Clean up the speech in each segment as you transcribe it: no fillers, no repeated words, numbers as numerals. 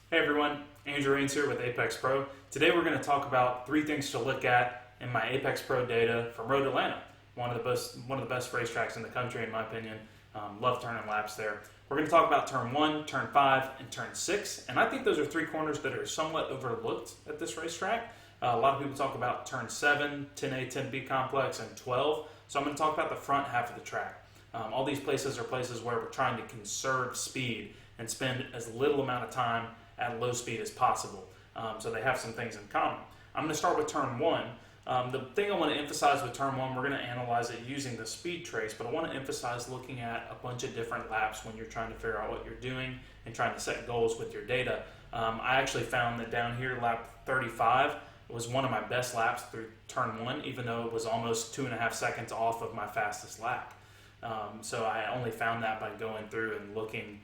Hey everyone, Andrew Rains here with Apex Pro. Today we're going to talk about 3 things to look at in my Apex Pro data from Road Atlanta, one of the best racetracks in the country in my opinion. Love turning laps there. We're going to talk about turn 1, turn 5, and turn 6, and I think those are 3 corners that are somewhat overlooked at this racetrack. A lot of people talk about turn 7, 10A, 10B complex, and 12, so I'm going to talk about the front half of the track. All these places are places where we're trying to conserve speed and spend as little amount of time at low speed as possible. So they have some things in common. I'm going to start with turn 1. The thing I want to emphasize with turn 1, we're going to analyze it using the speed trace, but I want to emphasize looking at a bunch of different laps when you're trying to figure out what you're doing and trying to set goals with your data. I actually found that down here, lap 35 was one of my best laps through turn 1, even though it was almost 2.5 seconds off of my fastest lap. So I only found that by going through and looking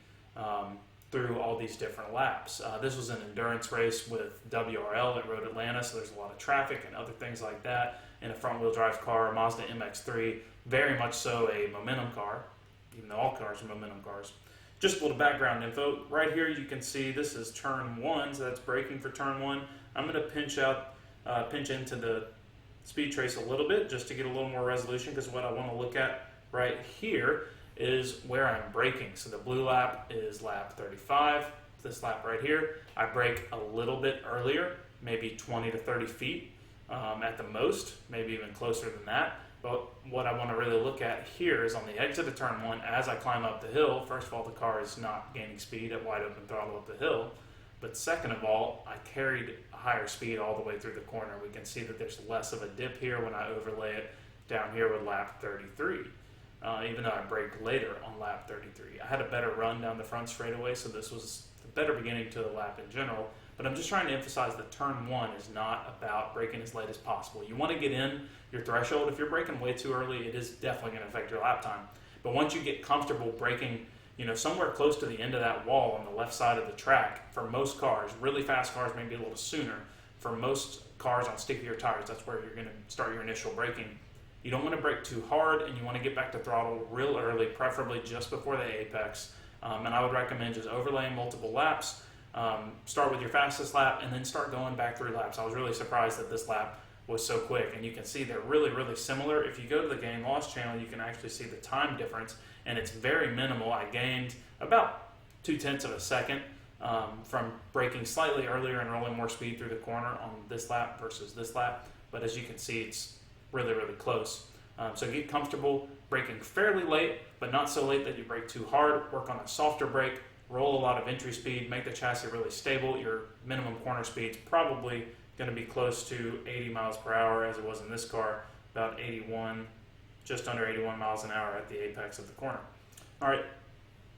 through all these different laps. This was an endurance race with WRL at Road Atlanta, so there's a lot of traffic and other things like that. In a front-wheel drive car, Mazda MX-3, very much so a momentum car, even though all cars are momentum cars. Just a little background info. Right here you can see this is turn 1, so that's braking for turn 1. I'm going to pinch into the speed trace a little bit just to get a little more resolution, because what I want to look at right here is where I'm braking. So the blue lap is lap 35. This lap right here, I brake a little bit earlier, maybe 20 to 30 feet at the most, maybe even closer than that. But what I want to really look at here is on the exit of turn 1, as I climb up the hill. First of all, the car is not gaining speed at wide open throttle up the hill. But second of all, I carried a higher speed all the way through the corner. We can see that there's less of a dip here when I overlay it down here with lap 33. Even though I braked later on lap 33. I had a better run down the front straightaway, so this was a better beginning to the lap in general. But I'm just trying to emphasize that turn 1 is not about braking as late as possible. You want to get in your threshold. If you're braking way too early, it is definitely going to affect your lap time. But once you get comfortable braking, somewhere close to the end of that wall on the left side of the track, for most cars, really fast cars maybe a little sooner. For most cars on stickier tires, that's where you're going to start your initial braking. You don't want to brake too hard, and you want to get back to throttle real early, preferably just before the apex. And I would recommend just overlaying multiple laps. Start with your fastest lap, and then start going back 3 laps. I was really surprised that this lap was so quick, and you can see they're really, really similar. If you go to the gain loss channel, you can actually see the time difference, and it's very minimal. I gained about 0.2 of a second from braking slightly earlier and rolling more speed through the corner on this lap versus this lap. But as you can see, it's really, really close. So get comfortable braking fairly late, but not so late that you brake too hard. Work on a softer brake, roll a lot of entry speed, make the chassis really stable. Your minimum corner speed's probably going to be close to 80 miles per hour, as it was in this car, about 81, just under 81 miles an hour at the apex of the corner. All right,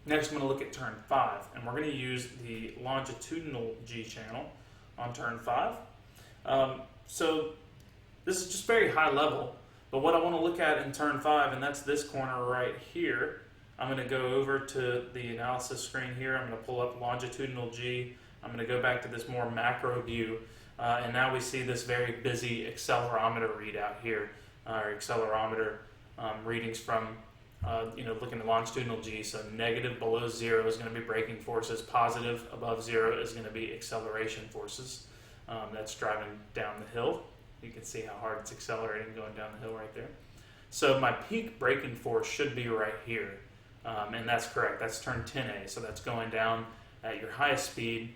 next I'm going to look at turn 5, and we're going to use the longitudinal G channel on turn 5. So this is just very high level, but what I want to look at in turn 5, and that's this corner right here. I'm going to go over to the analysis screen here. I'm going to pull up longitudinal G. I'm going to go back to this more macro view, and now we see this very busy accelerometer readout here, our accelerometer readings from, looking at longitudinal G. So negative below 0 is going to be braking forces. Positive above 0 is going to be acceleration forces. That's driving down the hill. You can see how hard it's accelerating going down the hill right there. So my peak braking force should be right here, and that's correct. That's turn 10A, so that's going down at your highest speed,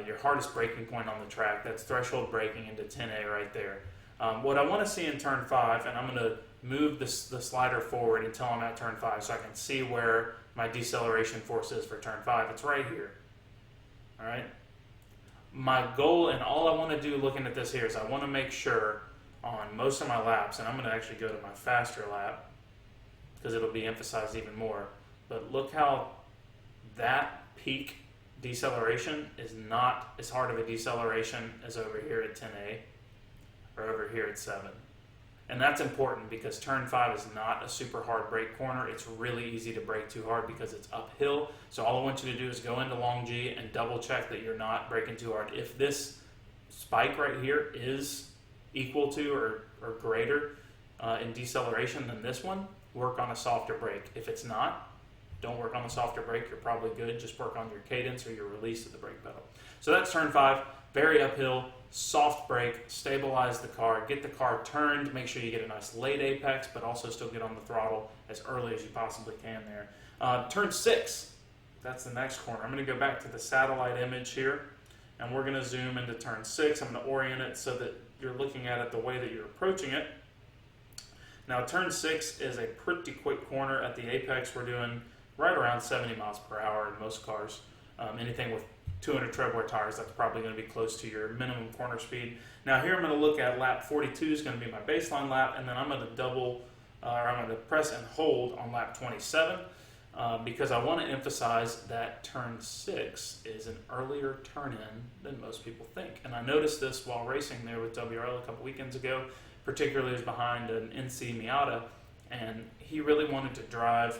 your hardest braking point on the track. That's threshold braking into 10A right there. What I want to see in turn 5, and I'm going to move the slider forward until I'm at turn 5 so I can see where my deceleration force is for turn 5. It's right here. All right. My goal and all I want to do looking at this here is I want to make sure on most of my laps, and I'm going to actually go to my faster lap because it'll be emphasized even more, but look how that peak deceleration is not as hard of a deceleration as over here at 10A or over here at 7. And that's important because turn 5 is not a super hard brake corner. It's really easy to brake too hard because it's uphill. So all I want you to do is go into long G and double check that you're not braking too hard. If this spike right here is equal to or greater in deceleration than this one, work on a softer brake. If it's not, don't work on the softer brake. You're probably good. Just work on your cadence or your release of the brake pedal. So that's turn 5, very uphill, soft brake, stabilize the car, get the car turned, make sure you get a nice late apex, but also still get on the throttle as early as you possibly can there. Turn 6, that's the next corner. I'm going to go back to the satellite image here, and we're going to zoom into turn 6. I'm going to orient it so that you're looking at it the way that you're approaching it. Now turn 6 is a pretty quick corner. At the apex, we're doing right around 70 miles per hour in most cars. Anything with 200 tread wear tires, that's probably going to be close to your minimum corner speed. Now here I'm going to look at lap 42 is going to be my baseline lap, and then I'm going to I'm going to press and hold on lap 27 because I want to emphasize that turn 6 is an earlier turn-in than most people think. And I noticed this while racing there with WRL a couple weekends ago, particularly as behind an NC Miata, and he really wanted to drive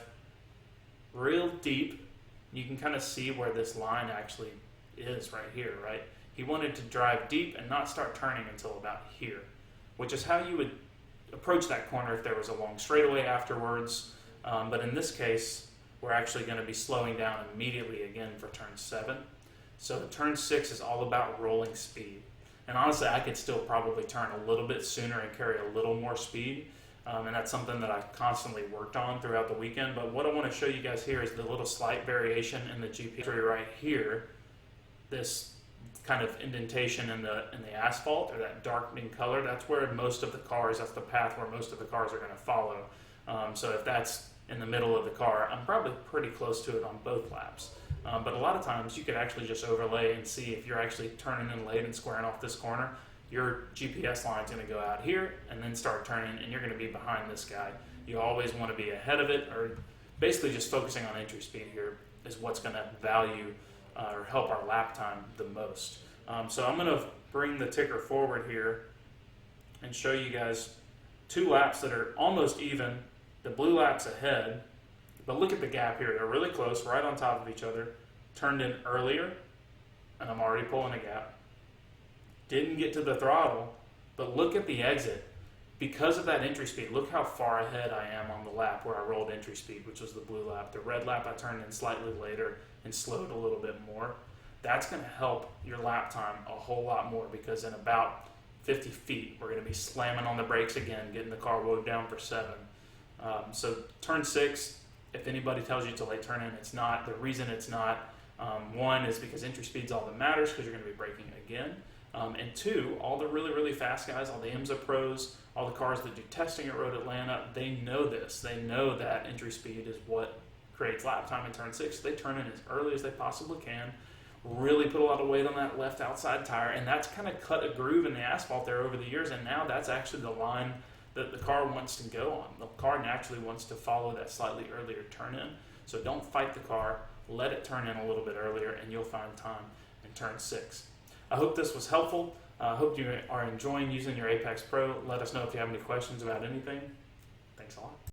real deep. You can kind of see where this line actually is right here, right? He wanted to drive deep and not start turning until about here, which is how you would approach that corner if there was a long straightaway afterwards. But in this case, we're actually going to be slowing down immediately again for turn 7. So turn 6 is all about rolling speed. And honestly, I could still probably turn a little bit sooner and carry a little more speed. And that's something that I constantly worked on throughout the weekend. But what I want to show you guys here is the little slight variation in the GPS right here. This kind of indentation in the asphalt, or that darkening color, that's where most of the cars, that's the path where most of the cars are going to follow. So if that's in the middle of the car, I'm probably pretty close to it on both laps. But a lot of times you could actually just overlay and see if you're actually turning in late and squaring off this corner, your GPS line's going to go out here and then start turning, and you're going to be behind this guy. You always want to be ahead of it, or basically just focusing on entry speed here is what's going to value or help our lap time the most. So I'm going to bring the ticker forward here and show you guys 2 laps that are almost even. The blue lap's ahead, but look at the gap here. They're really close, right on top of each other. Turned in earlier, and I'm already pulling a gap. Didn't get to the throttle, but look at the exit. Because of that entry speed, look how far ahead I am on the lap where I rolled entry speed, which was the blue lap. The red lap I turned in slightly later and slowed a little bit more. That's going to help your lap time a whole lot more, because in about 50 feet, we're going to be slamming on the brakes again, getting the car woed down for 7. So turn 6, if anybody tells you it's a late turn in, it's not. The reason it's not, 1 is because entry speed's all that matters, because you're going to be braking again. And 2, all the really, really fast guys, all the IMSA pros, all the cars that do testing at Road Atlanta, they know this. They know that entry speed is what creates lap time in turn 6. They turn in as early as they possibly can, really put a lot of weight on that left outside tire, and that's kind of cut a groove in the asphalt there over the years, and now that's actually the line that the car wants to go on. The car naturally wants to follow that slightly earlier turn in. So don't fight the car, let it turn in a little bit earlier, and you'll find time in turn 6. I hope this was helpful. I hope you are enjoying using your Apex Pro. Let us know if you have any questions about anything. Thanks a lot.